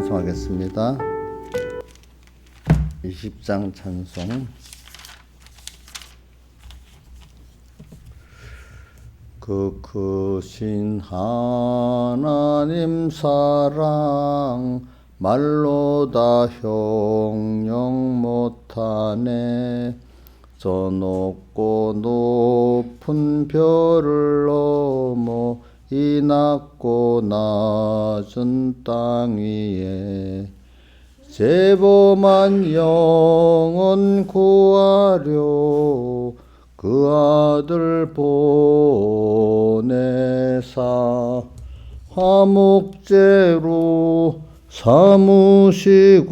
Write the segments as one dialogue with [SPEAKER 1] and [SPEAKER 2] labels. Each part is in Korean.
[SPEAKER 1] 찬송하겠습니다. 20장 찬송. 그 크신 하나님 사랑 말로 다 형용 못하네. 저 높고 높은 별을 넘어 이 낮고 낮은 땅 위에 죄범한 영혼 구하려 그 아들 보내사 화목제로 삼으시고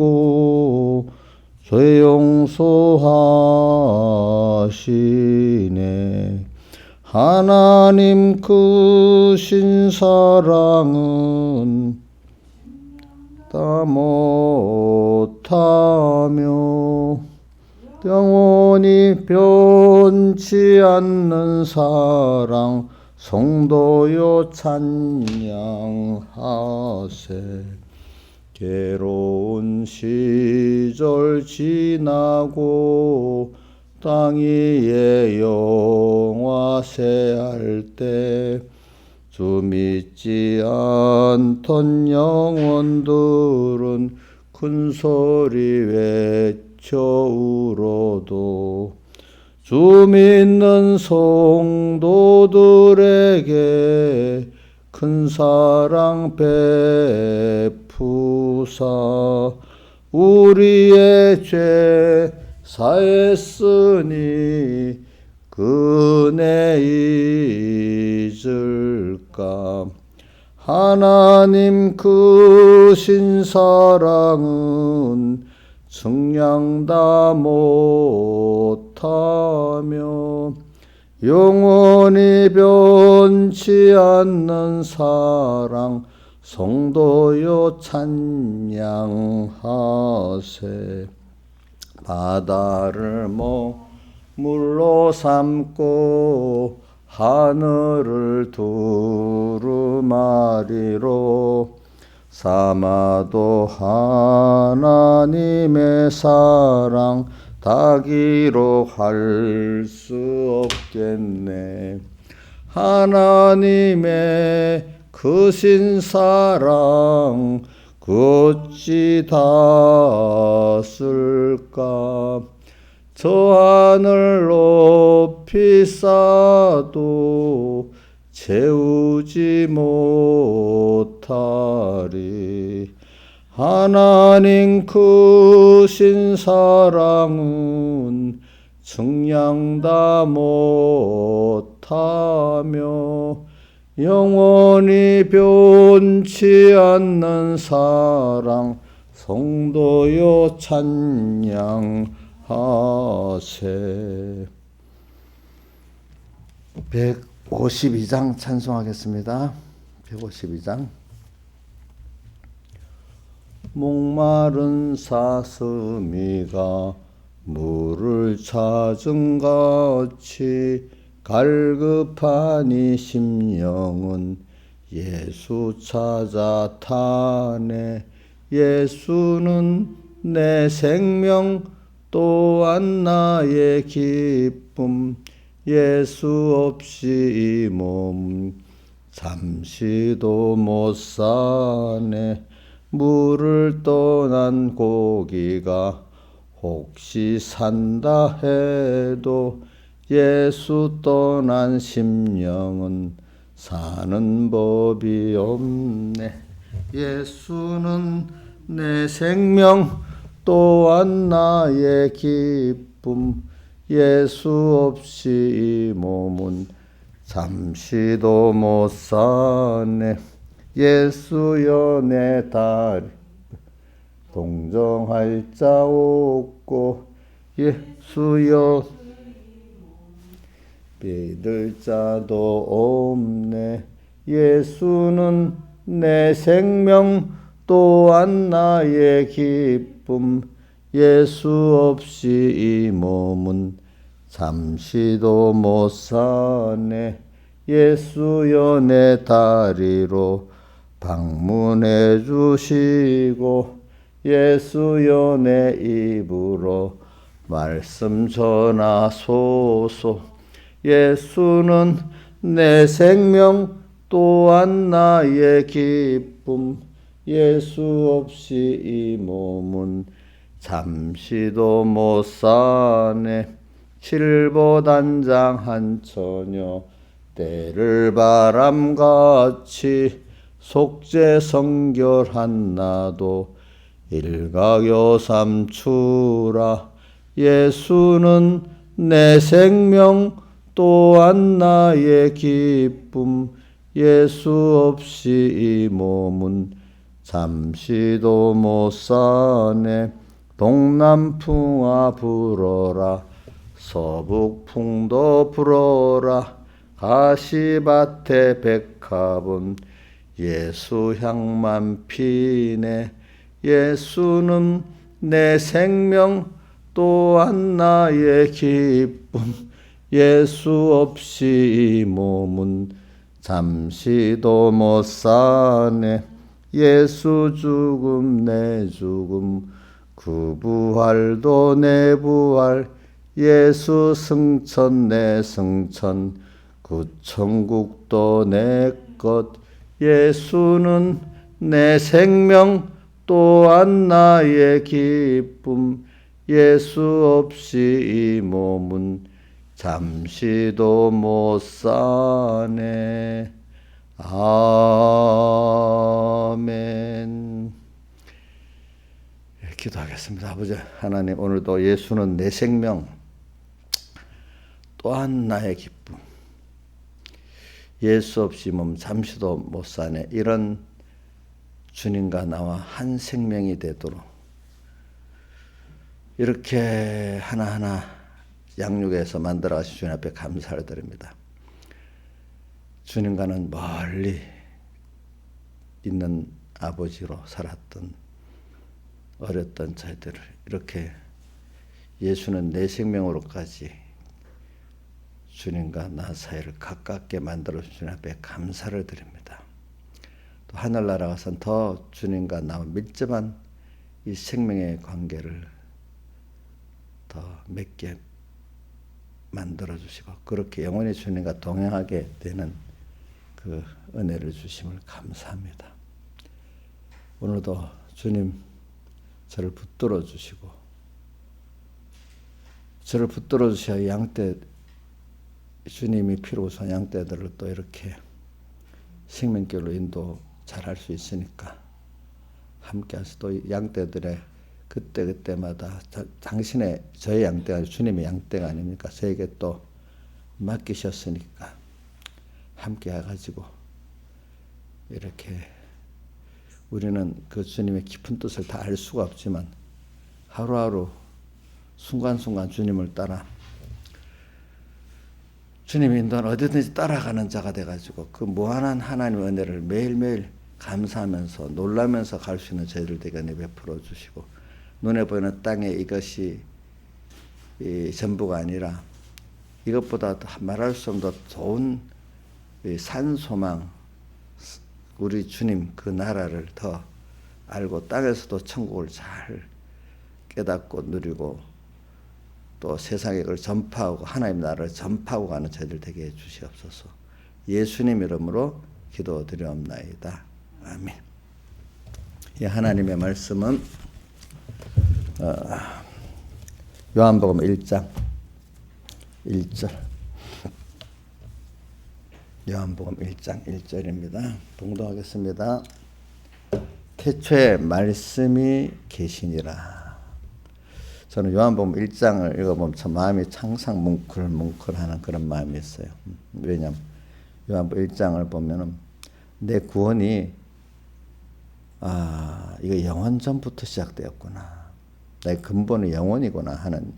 [SPEAKER 1] 죄 용서하시네. 하나님 크신 사랑은 다 못하며 영원히 변치 않는 사랑 성도여 찬양하세. 괴로운 시절 지나고 땅 위에 영화세할 때 주 믿지 않던 영혼들은 큰 소리 외쳐 울어도 주 믿는 성도들에게 큰 사랑 베푸사 우리의 죄 사했으니 그네 잊을까. 하나님 크신 사랑은 측량 다 못하며 영원히 변치 않는 사랑 성도여 찬양하세. 바다를 물로 삼고 하늘을 두루마리로 삼아도 하나님의 사랑 다 기록할 수 없겠네. 하나님의 크신 사랑 그 어찌 다 쓸까. 저 하늘 높이 쌓아도 채우지 못하리. 하나님 크신 사랑은 측량 다 못하며 영원히 변치 않는 사랑 성도여 찬양하세. 152장 찬송하겠습니다. 152장. 목마른 사슴이가 물을 찾은 같이 갈급한 이 심령은 예수 찾아 타네. 예수는 내 생명 또한 나의 기쁨. 예수 없이 이 몸 잠시도 못 사네. 물을 떠난 고기가 혹시 산다 해도 예수 떠난 심령은 사는 법이 없네. 예수는 내 생명 또한 나의 기쁨. 예수 없이 이 몸은 잠시도 못 사네. 예수여 내 다리 동정할 자 없고 예수여 믿을 자도 없네. 예수는 내 생명 또한 나의 기쁨. 예수 없이 이 몸은 잠시도 못 사네. 예수여 내 다리로 방문해 주시고 예수여 내 입으로 말씀 전하소서. 예수는 내 생명 또한 나의 기쁨. 예수 없이 이 몸은 잠시도 못 사네. 칠보단장 한 처녀 때를 바람같이 속죄성결한 나도 일가교삼추라. 예수는 내 생명 또한 나의 기쁨. 예수 없이 이 몸은 잠시도 못 사네. 동남풍아 불어라 서북풍도 불어라. 가시밭에 백합은 예수 향만 피네. 예수는 내 생명 또한 나의 기쁨. 예수 없이 이 몸은 잠시도 못 사네. 예수 죽음 내 죽음 그 부활도 내 부활. 예수 승천 내 승천 그 천국도 내 것. 예수는 내 생명 또한 나의 기쁨. 예수 없이 이 몸은 잠시도 못 사네. 아멘. 기도하겠습니다. 아버지 하나님, 오늘도 예수는 내 생명 또한 나의 기쁨. 예수 없이 몸 잠시도 못 사네. 이런 주님과 나와 한 생명이 되도록 이렇게 하나하나 양육해서 만들어 가신 주님 앞에 감사를 드립니다. 주님과는 멀리 있는 아버지로 살았던 어렸던 저희들을 이렇게 예수는 내 생명으로까지 주님과 나 사이를 가깝게 만들어 주신 주님 앞에 감사를 드립니다. 또 하늘나라 가서는 더 주님과 나와 밀접한 이 생명의 관계를 더 맺게 만들어 주시고 그렇게 영원히 주님과 동행하게 되는 그 은혜를 주심을 감사합니다. 오늘도 주님 저를 붙들어 주시고 저를 붙들어 주셔야 양떼 주님이 피로서 양떼들을 또 이렇게 생명길로 인도 잘할 수 있으니까 함께 하셔서 또 양떼들의 그때마다 당신의 저의 양떼가 주님의 양떼가 아닙니까? 저에게 또 맡기셨으니까 함께 해가지고 이렇게 우리는 그 주님의 깊은 뜻을 다 알 수가 없지만 하루하루 순간순간 주님을 따라 주님이 인도하는 어디든지 따라가는 자가 돼가지고 그 무한한 하나님의 은혜를 매일매일 감사하면서 놀라면서 갈 수 있는 저희들 되게 베풀어 주시고 눈에 보이는 땅에 이것이 전부가 아니라 이것보다 말할 수 없는 더 좋은 산소망 우리 주님 그 나라를 더 알고 땅에서도 천국을 잘 깨닫고 누리고 또 세상에 그걸 전파하고 하나님 나라를 전파하고 가는 저희들 되게 해 주시옵소서. 예수님 이름으로 기도드리옵나이다. 아멘. 이 하나님의 말씀은 요한복음 1장 1절 요한복음 1장 1절입니다. 봉독하겠습니다. 태초에 말씀이 계시니라. 저는 요한복음 1장을 읽어보면 참 마음이 항상 뭉클뭉클하는 그런 마음이 있어요. 왜냐하면 요한복음 1장을 보면은 내 구원이 이거 영원 전부터 시작되었구나. 내 근본은 영원이구나 하는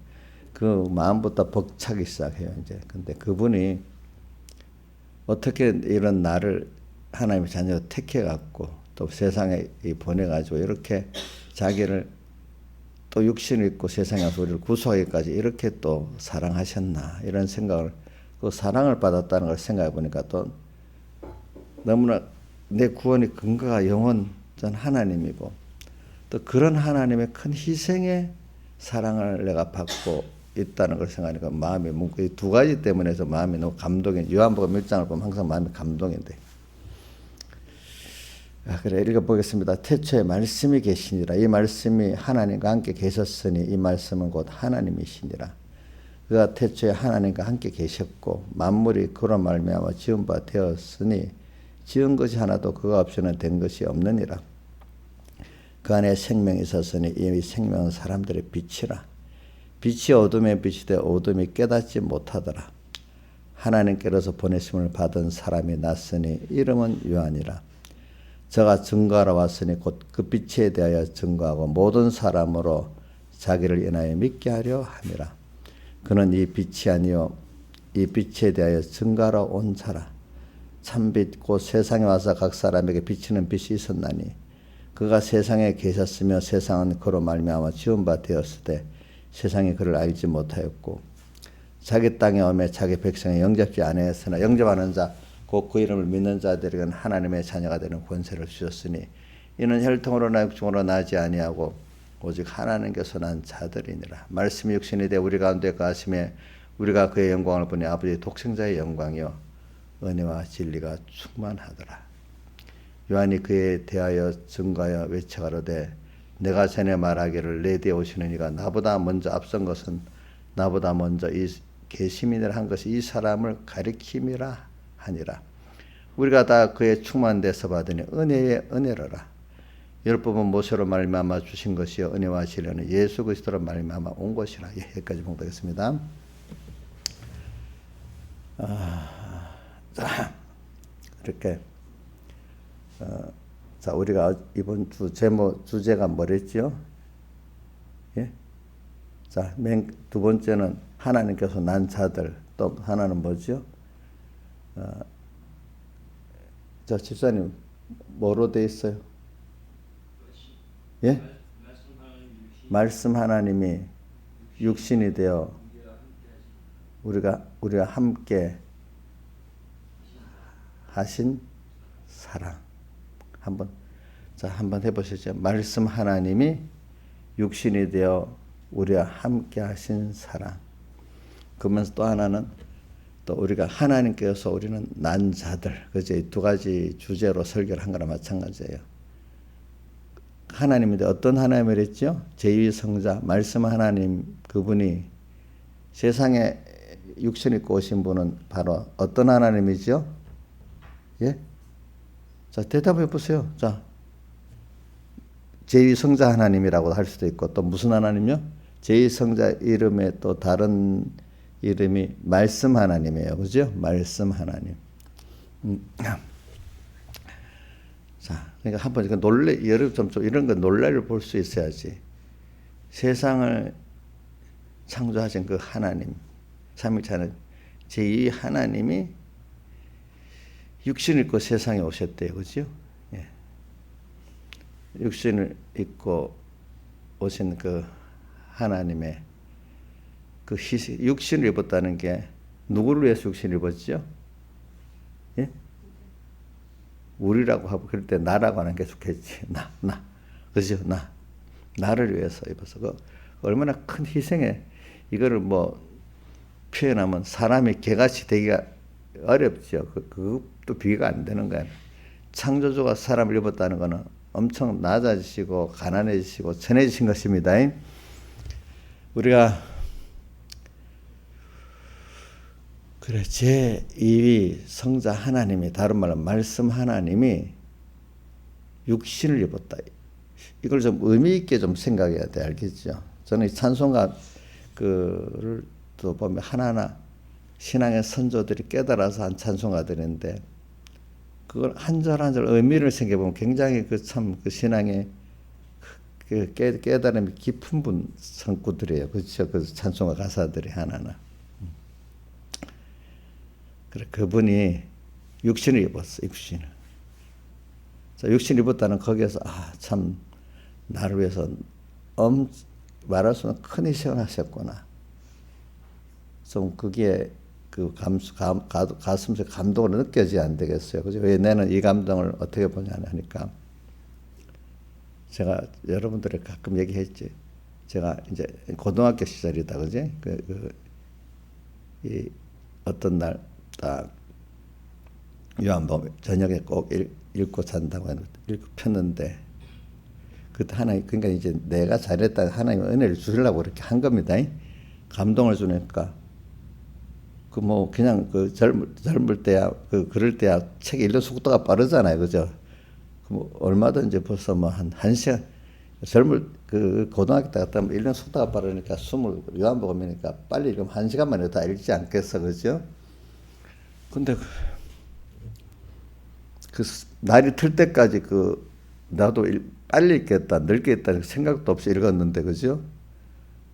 [SPEAKER 1] 그 마음부터 벅차기 시작해요. 이제 근데 그분이 어떻게 이런 나를 하나님의 자녀로 택해 갖고 또 세상에 보내가지고 이렇게 자기를 또 육신을 입고 세상에 와서 우리를 구속하기까지 이렇게 또 사랑하셨나 이런 생각을 그 사랑을 받았다는 걸 생각해 보니까 또 너무나 내 구원의 근거가 영원전 하나님이고 또 그런 하나님의 큰 희생의 사랑을 내가 받고 있다는 걸 생각하니까 마음이 이 두 가지 때문에서 마음이 너무 감동이. 요한복음 1장을 보면 항상 마음이 감동이 돼. 그래 읽어보겠습니다. 태초에 말씀이 계시니라. 이 말씀이 하나님과 함께 계셨으니 이 말씀은 곧 하나님이시니라. 그가 태초에 하나님과 함께 계셨고 만물이 그로 말미암아 지은 바 되었으니 지은 것이 하나도 그가 없이는 된 것이 없느니라. 그 안에 생명이 있었으니 이 생명은 사람들의 빛이라. 빛이 어둠에 빛이 되어 어둠이 깨닫지 못하더라. 하나님께로서 보내심을 받은 사람이 났으니 이름은 요한이라. 저가 증거하러 왔으니 곧 그 빛에 대하여 증거하고 모든 사람으로 자기를 인하여 믿게 하려 함이라. 그는 이 빛이 아니요 이 빛에 대하여 증거하러 온 자라. 참빛 곧 세상에 와서 각 사람에게 비치는 빛이 있었나니 그가 세상에 계셨으며 세상은 그로 말미암아 지은 바 되었으되 세상이 그를 알지 못하였고 자기 땅에 오매 자기 백성에 영접지 아니하였으나 영접하는 자 곧 그 이름을 믿는 자들에게는 하나님의 자녀가 되는 권세를 주셨으니 이는 혈통으로나 육종으로 나지 아니하고 오직 하나님께서 난 자들이니라. 말씀이 육신이 되어 우리 가운데 거하심에 우리가 그의 영광을 보니 아버지의 독생자의 영광이요 은혜와 진리가 충만하더라. 요한이 그에 대하여 증거하여 외쳐가로되 내가 전에 말하기를 내 뒤에 오시는 이가 나보다 먼저 앞선 것은 나보다 먼저 이 계시민을 한 것이 이 사람을 가리킴이라 하니라. 우리가 다 그의 충만돼서 받으니 은혜의 은혜로라. 율법은 모세로 말미암아 주신 것이요 은혜와 진리는 예수 그리스도로 말미암아 온 것이라. 여기까지 봉독했습니다. 자, 이렇게 자 우리가 이번 주 제목 주제가 뭐랬죠? 예? 자, 두 번째는 하나님께서 난 자들. 또 하나는 뭐죠? 자, 집사님 뭐로 돼 있어요? 예? 말씀 하나님이 육신이 되어 우리가 함께 하신 사랑. 한번 해보시죠. 말씀 하나님이 육신이 되어 우리와 함께 하신 사랑. 그러면서 또 하나는 또 우리가 하나님께서 우리는 난 자들. 그죠? 이 두 가지 주제로 설교를 한 거나 마찬가지예요. 하나님인데 어떤 하나님을 했죠? 제2 성자 말씀 하나님 그분이 세상에 육신 입고 오신 분은 바로 어떤 하나님이죠? 예? 자, 대답해 보세요. 자, 제2 성자 하나님이라고 할 수도 있고 또 무슨 하나님이요? 제2 성자 이름에 또 다른 이름이 말씀 하나님이에요. 그죠? 말씀 하나님. 자, 그러니까 한번 여러분 좀 이런 거 논리를 볼 수 있어야지. 세상을 창조하신 그 하나님, 삼위일체는 제2 하나님이 육신을 입고 세상에 오셨대요. 그죠? 예. 육신을 입고 오신 그 하나님의 그 희생, 육신을 입었다는 게 누구를 위해서 육신을 입었죠? 예? 우리라고 하고 그럴 때 나라고 하는 게 좋겠지. 나. 그죠? 나를 위해서 입어서 그 얼마나 큰 희생에 이거를 뭐 표현하면 사람이 개같이 되기가 어렵죠. 그것도 비교가 안 되는 거예요. 창조주가 사람을 입었다는 거는 엄청 낮아지시고 가난해지시고 천해지신 것입니다. 우리가 그래 제2위 성자 하나님이 다른 말로 말씀 하나님이 육신을 입었다. 이걸 좀 의미 있게 좀 생각해야 돼. 알겠죠? 저는 이 찬송가 그를 또 보면 하나하나 신앙의 선조들이 깨달아서 한 찬송가들인데 그걸 한 절 한 절 의미를 생각해 보면 굉장히 그 신앙의 그 깨달음이 깊은 성구들이에요. 그렇죠? 그 찬송가 가사들이 하나하나. 그래 그분이 육신을 입었어. 육신을. 자, 육신을 입었다는 거기에서 참 나를 위해서 말할 수 없는 큰 희생을 하셨구나. 좀 그게 그 가슴속 감동으로 느껴지지 안 되겠어요. 그죠? 왜 나는 이 감동을 어떻게 보냐 하니까 제가 여러분들이 가끔 얘기했지. 제가 이제 고등학교 시절이다, 그지? 이 어떤 날 딱 요한복음 저녁에 꼭 읽고 잔다고 읽고 폈는데 그때 하나님 그러니까 이제 내가 잘했다 하나님 은혜를 주시려고 그렇게 한 겁니다. 감동을 주니까 그 뭐 그냥 그 젊을 때야 그럴 때야 책 읽는 속도가 빠르잖아요, 그죠? 뭐 얼마든지 벌써 뭐 한 시간 그 고등학교 때 갔다 읽는 속도가 빠르니까 요한복음이니까 빨리 읽으면 1시간 만에 다 읽지 않겠어, 그죠? 근데 그 날이 틀 때까지 나도 빨리 읽겠다, 늙겠다는 생각도 없이 읽었는데, 그죠?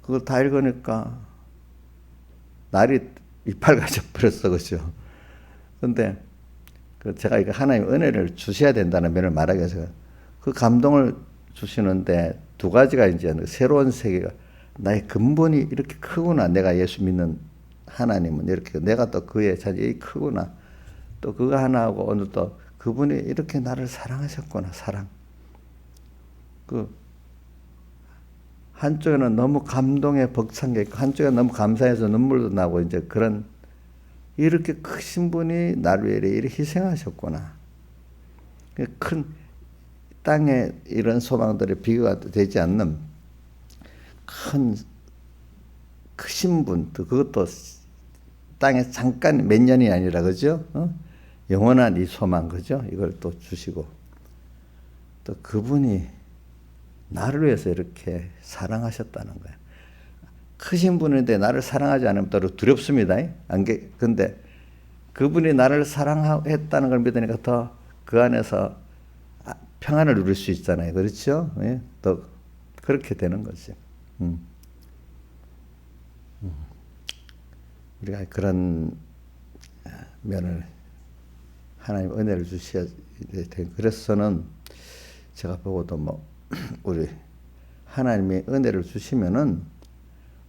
[SPEAKER 1] 그걸 다 읽으니까 날이 이빨가져 버렸어, 그죠? 근데 제가 이거 하나님 은혜를 주셔야 된다는 면을 말하기 위해서 그 감동을 주시는데 두 가지가 이제 새로운 세계가 나의 근본이 이렇게 크구나. 내가 예수 믿는 하나님은 이렇게 내가 또 그의 자녀이 크구나. 또 그거 하나하고 오늘 또 그분이 이렇게 나를 사랑하셨구나. 사랑. 한쪽에는 너무 감동에 벅찬 게 있고 한쪽에는 너무 감사해서 눈물도 나고 이제 그런 이렇게 크신 분이 나를 위해 이렇게 희생하셨구나. 큰 땅에 이런 소망들이 비교가 되지 않는 크신 분, 또 그것도 땅에 잠깐 몇 년이 아니라, 그죠? 영원한 이 소망, 그죠? 이걸 또 주시고, 또 그분이 나를 위해서 이렇게 사랑하셨다는 거예요. 크신 분인데 나를 사랑하지 않으면 또 두렵습니다. 근데 그분이 나를 사랑했다는 걸 믿으니까 더 그 안에서 평안을 누릴 수 있잖아요. 그렇죠? 예? 또 그렇게 되는 거지. 우리가 그런 면을 하나님 은혜를 주셔야 돼. 그래서는 제가 보고도 뭐 우리 하나님이 은혜를 주시면은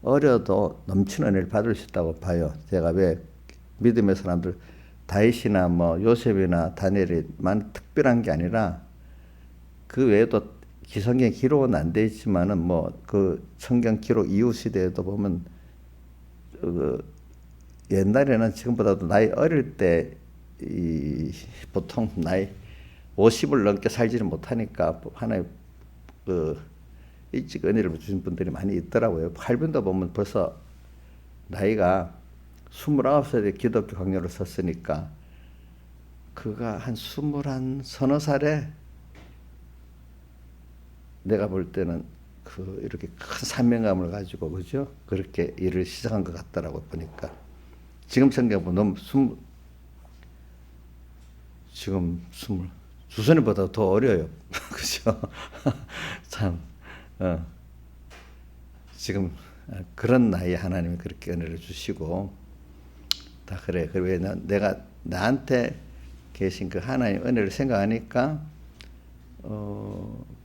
[SPEAKER 1] 어려도 넘치는 은혜를 받을 수 있다고 봐요. 제가 왜 믿음의 사람들 다윗이나 뭐 요셉이나 다니엘이만 특별한 게 아니라 그 외에도 성경 기록은 안 돼 있지만은 뭐 그 성경 기록 이후 시대에도 보면 옛날에는 지금보다도 나이 어릴 때 보통 나이 50을 넘게 살지를 못하니까 하나의 일찍 은혜를 주신 분들이 많이 있더라고요. 칼빈도 보면 벌써 나이가 29살에 기독교 강요를 섰으니까 그가 한 21, 서너 살에 내가 볼 때는 이렇게 큰 사명감을 가지고, 그죠? 그렇게 일을 시작한 것 같더라고, 보니까. 지금 생각해보면 지금 주선이보다 더 어려요. 그죠? 참, 지금 그런 나이에 하나님이 그렇게 은혜를 주시고, 다 그래. 왜 내가 나한테 계신 그 하나님 은혜를 생각하니까,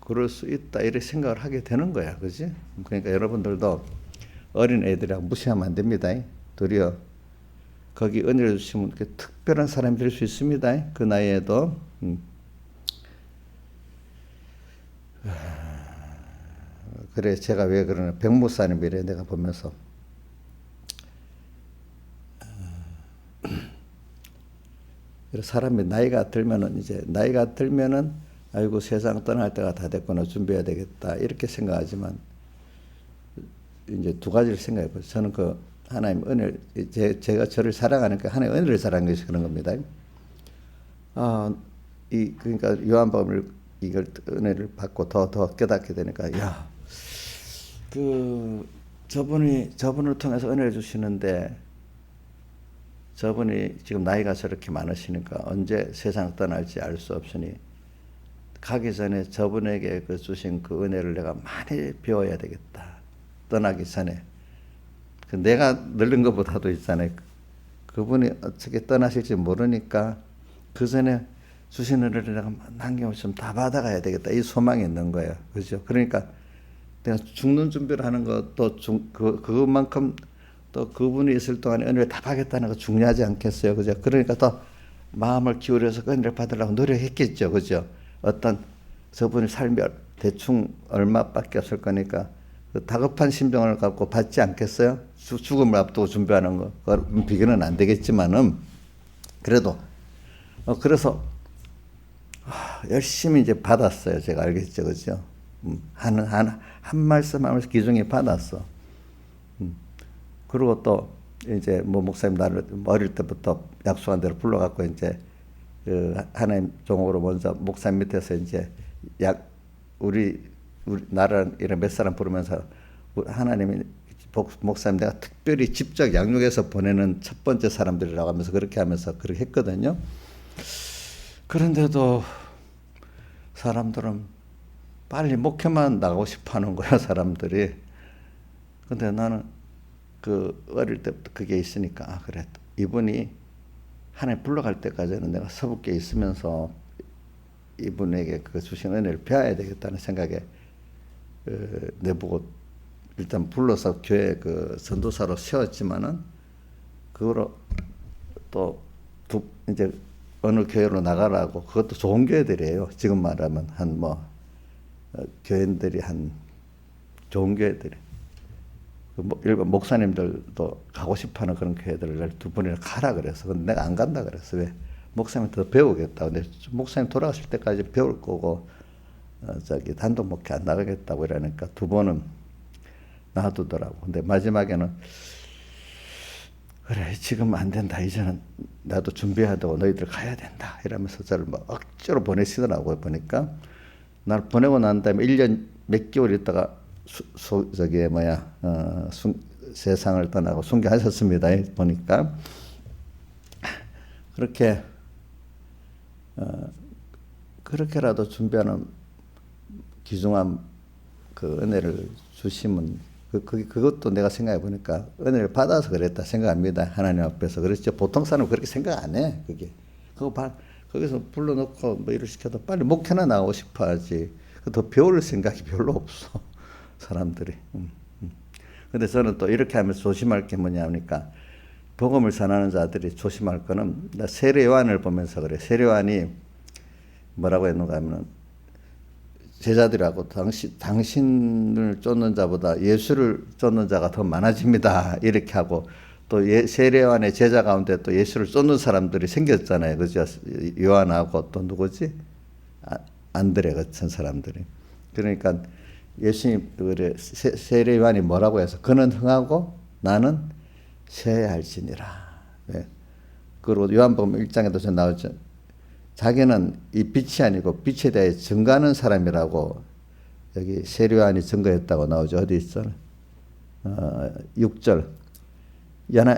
[SPEAKER 1] 그럴 수 있다 이렇게 생각을 하게 되는 거야, 그지? 그러니까 여러분들도 어린 애들이랑 무시하면 안 됩니다. 도리어 거기 은혜를 주시면 특별한 사람이 될 수 있습니다. 그 나이에도. 그래 제가 왜 그러나 백목사님이래 내가 보면서 사람이 나이가 들면은 아이고 세상 떠날 때가 다 됐구나 준비해야 되겠다 이렇게 생각하지만 이제 두 가지를 생각해 보세요. 저는 그 하나님 은혜 제가 저를 사랑하니까 하나님 은혜를 사랑하는 것이 그런 겁니다. 그러니까 요한복음을 이걸 은혜를 받고 더 깨닫게 되니까 저분을 통해서 은혜를 주시는데 저분이 지금 나이가 저렇게 많으시니까 언제 세상 떠날지 알 수 없으니 가기 전에 저분에게 주신 그 은혜를 내가 많이 배워야 되겠다. 떠나기 전에. 내가 늙은 것보다도 있잖아요. 그분이 어떻게 떠나실지 모르니까 그 전에 주신 은혜를 내가 남김없이 다 받아가야 되겠다. 이 소망이 있는 거예요. 그죠? 그러니까 내가 죽는 준비를 하는 것도 그것만큼 또 그분이 있을 동안에 은혜를 답하겠다는 거 중요하지 않겠어요, 그죠? 그러니까 더 마음을 기울여서 그 은혜를 받으려고 노력했겠죠, 그죠? 어떤 저분이 삶이 대충 얼마밖에 없을 거니까 그 다급한 심정을 갖고 받지 않겠어요? 죽음을 앞두고 준비하는 거 비교는 안 되겠지만은 그래도 그래서 열심히 이제 받았어요. 제가 알겠죠, 그죠? 한 말씀 한 말씀 기중에 받았어. 그리고 또 이제 뭐 목사님 나를 어릴 때부터 약속한 대로 불러갖고 이제 그 하나님 종으로 먼저 목사님 밑에서 이제 우리 나라 이런 몇 사람 부르면서 하나님이 목사님 내가 특별히 직접 양육해서 보내는 첫 번째 사람들이라고 하면서 그렇게 하면서 그렇게 했거든요. 그런데도 사람들은 빨리 목회만 나가고 싶어 하는 거야, 사람들이. 근데 나는 그 어릴 때부터 그게 있으니까 그래, 이분이 하나님 불러갈 때까지는 내가 서북에 있으면서 이분에게 그 주신 은혜를 배워야 되겠다는 생각에 내보고 일단 불러서 교회 그 전도사로 세웠지만은 그거로 또 이제 어느 교회로 나가라고, 그것도 좋은 교회들이에요. 지금 말하면 한 뭐 교인들이 한 좋은 교회들이 일반 목사님들도 가고 싶어하는 그런 교회들을 두 분이나 가라 그래서. 근데 내가 안 간다 그랬어. 왜? 목사님 더 배우겠다고. 근데 목사님 돌아가실 때까지 배울 거고 단독 목회 안 나가겠다고 이러니까 두 번은 놔두더라고. 근데 마지막에는 그래, 지금 안 된다, 이제는 나도 준비해야 되고 너희들 가야 된다 이러면서 저를 막 억지로 보내시더라고요. 보니까 날 보내고 난 다음에 1년 몇 개월 있다가 세상을 떠나고 순교하셨습니다. 보니까 그렇게 그렇게라도 준비하는 귀중한 그 은혜를 주시면 그것도 내가 생각해 보니까 은혜를 받아서 그랬다 생각합니다. 하나님 앞에서. 그렇죠. 보통 사람은 그렇게 생각 안 해. 거기서 불러놓고 뭐 일을 시켜도 빨리 목회나 나오고 싶어 하지. 더 배울 생각이 별로 없어, 사람들이. 근데 저는 또 이렇게 하면서 조심할 게 뭐냐 하니까, 복음을 전하는 자들이 조심할 거는, 나 세례 요한을 보면서 그래. 세례 요한이 뭐라고 했는가 하면은, 제자들하고 당신을 쫓는 자보다 예수를 쫓는 자가 더 많아집니다, 이렇게 하고, 또 세례 요한의 제자 가운데 또 예수를 쫓는 사람들이 생겼잖아요, 그죠? 요한하고 또 누구지? 안드레 같은 사람들이. 그러니까 예수님 그래, 세례 요한이 뭐라고 해서, 그는 흥하고 나는 쇠할지니라. 네. 그리고 요한복음 1장에도 나오죠. 자기는 이 빛이 아니고 빛에 대해 증거하는 사람이라고 여기 세례 요한이 증거했다고 나오죠. 어디 있어? 6절.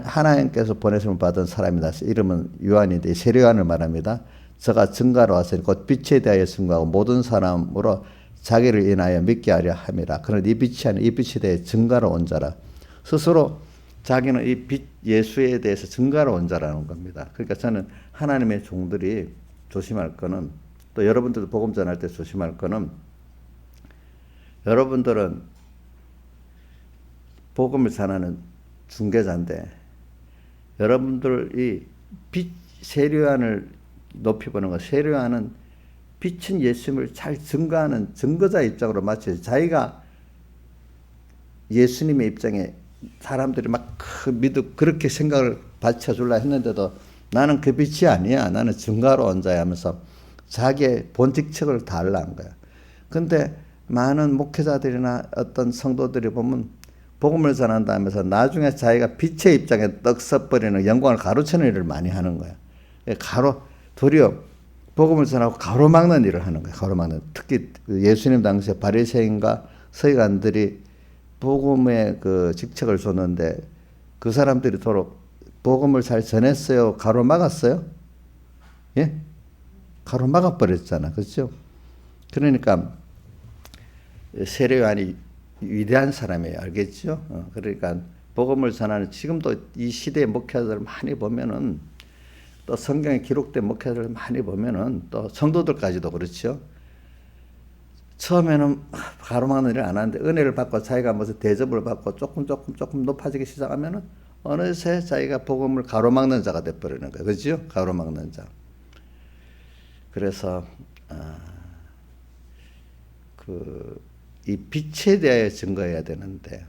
[SPEAKER 1] 하나님께서 보내심을 받은 사람이다. 이름은 요한인데 세례 요한을 말합니다. 저가 증거하러 왔으니 곧 빛에 대하여 증거하고 모든 사람으로 자기를 인하여 믿게 하려 함이라. 그러나 이 빛이 아니 이 빛에 대해 증거하러 온 자라. 스스로 자기는 이 빛 예수에 대해서 증거하러 온 자라는 겁니다. 그러니까 저는 하나님의 종들이 조심할 거는, 또 여러분들도 복음 전할 때 조심할 거는, 여러분들은 복음을 전하는 중개자인데 여러분들이 빛 세례 요한을 높이 보는 거, 세례 요한은 빛은 예수님을 잘 증거하는 증거자 입장으로 맞춰서 자기가 예수님의 입장에 사람들이 막 그렇게 생각을 받쳐주려 했는데도 나는 그 빛이 아니야, 나는 증거하러 온 자야 하면서 자기의 본직책을 다하려는 거야. 근데 많은 목회자들이나 어떤 성도들이 보면 복음을 전한다 하면서 나중에 자기가 빛의 입장에 떡 서버리는 영광을 가로채는 일을 많이 하는 거야. 도리어 복음을 전하고 가로막는 일을 하는 거야. 가로막는. 특히 예수님 당시에 바리새인과 서기관들이 복음의 그 직책을 줬는데 그 사람들이 도로 복음을 잘 전했어요? 가로막았어요? 예? 가로막아 버렸잖아. 그렇죠? 그러니까 세례 요한이 위대한 사람이에요. 알겠죠? 그러니까 복음을 전하는, 지금도 이 시대의 목회자들 많이 보면은, 또 성경에 기록된 목회자들 많이 보면은, 또 성도들까지도 그렇죠. 처음에는 가로막는 일을 안 하는데 은혜를 받고 자기가 무슨 대접을 받고 조금 높아지기 시작하면은 어느새 자기가 복음을 가로막는 자가 돼버리는 거예요. 그죠? 가로막는 자. 그래서 이 빛에 대하여 증거해야 되는데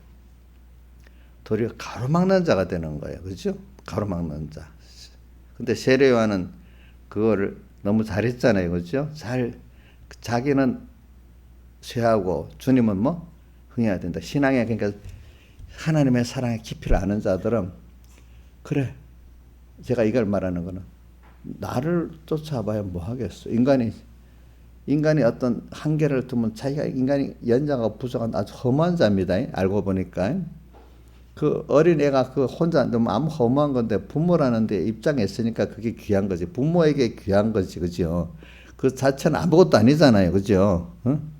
[SPEAKER 1] 도리어 가로막는 자가 되는 거예요. 그죠? 가로막는 자. 근데 세례 요한은 그거를 너무 잘했잖아요. 그죠? 자기는 쇠하고 주님은 뭐 흥해야 된다. 신앙에 그러니까 하나님의 사랑의 깊이를 아는 자들은 그래. 제가 이걸 말하는 거는 나를 쫓아봐야 뭐 하겠어. 인간이 어떤 한계를 두면 자기가 인간이 연장하고 부족한 아주 험한 자입니다. 알고 보니까 그 어린 애가 그 혼자 너무 아무 허무한 건데 부모라는 데 입장에 있으니까 그게 귀한 거지. 부모에게 귀한 거지, 그죠? 그 자체는 아무것도 아니잖아요, 그죠? 응?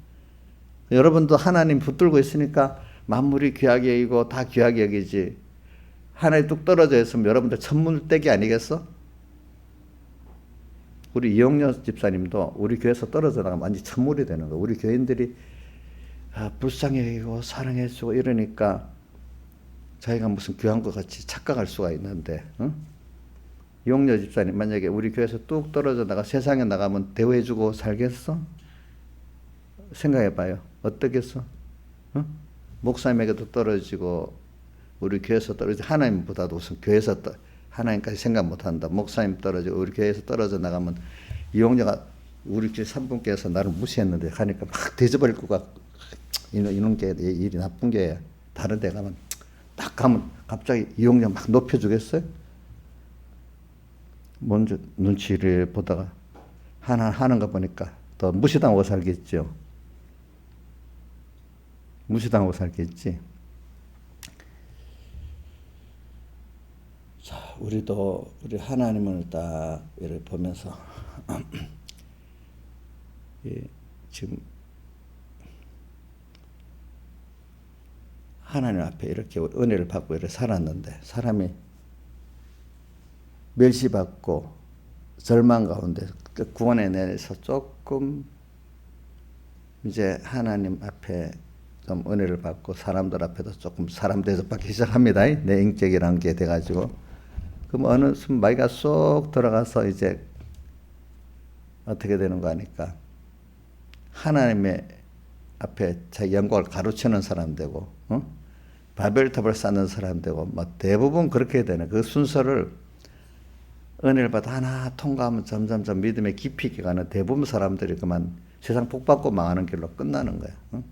[SPEAKER 1] 여러분도 하나님 붙들고 있으니까 만물이 귀하게 여기고 다 귀하게 여기지. 하나님 뚝 떨어져 있으면 여러분들 천문대기 아니겠어? 우리 이용렬 집사님도 우리 교회에서 떨어져 나가면 완전 천물이 되는 거예요. 우리 교인들이 불쌍히 여기고 사랑해주고 이러니까 자기가 무슨 귀한 것 같이 착각할 수가 있는데, 응? 이용렬 집사님 만약에 우리 교회에서 뚝 떨어져 나가 세상에 나가면 대우해주고 살겠어? 생각해봐요. 어떻겠어? 응? 목사님에게도 떨어지고 우리 교회에서 떨어지고 하나님보다도 우선 교회에서 하나님까지 생각 못한다. 목사님 떨어지고 우리 교회에서 떨어져 나가면 이용녀가 우리 교회 산분께서 나를 무시했는데 하니까 막 대접할 거가 이런 게 일이 나쁜 게 다른 데 가면 딱 가면 갑자기 이용녀 막 높여주겠어요? 먼저 눈치를 보다가 하나 하는 거 보니까 더 무시당하고 살겠죠. 무시당하고 살겠지. 자, 우리도 우리 하나님을 딱 이렇게 보면서 예, 지금 하나님 앞에 이렇게 은혜를 받고 이렇게 살았는데 사람이 멸시받고 절망 가운데 구원의 내에서 조금 이제 하나님 앞에 좀 은혜를 받고 사람들 앞에도 조금 사람 대접받기 시작합니다. 내 인격이라는 게 돼가지고 그럼 어느 순간 마이가 쏙 들어가서 이제 어떻게 되는 거 아니까 하나님의 앞에 자기 영광을 가로채는 사람 되고 바벨탑을 쌓는 사람 되고 뭐 대부분 그렇게 되는 그 순서를 은혜를 받아 하나 통과하면 점점 믿음의 깊이 있게 가는 대부분 사람들이 그만 세상 복받고 망하는 길로 끝나는 거야.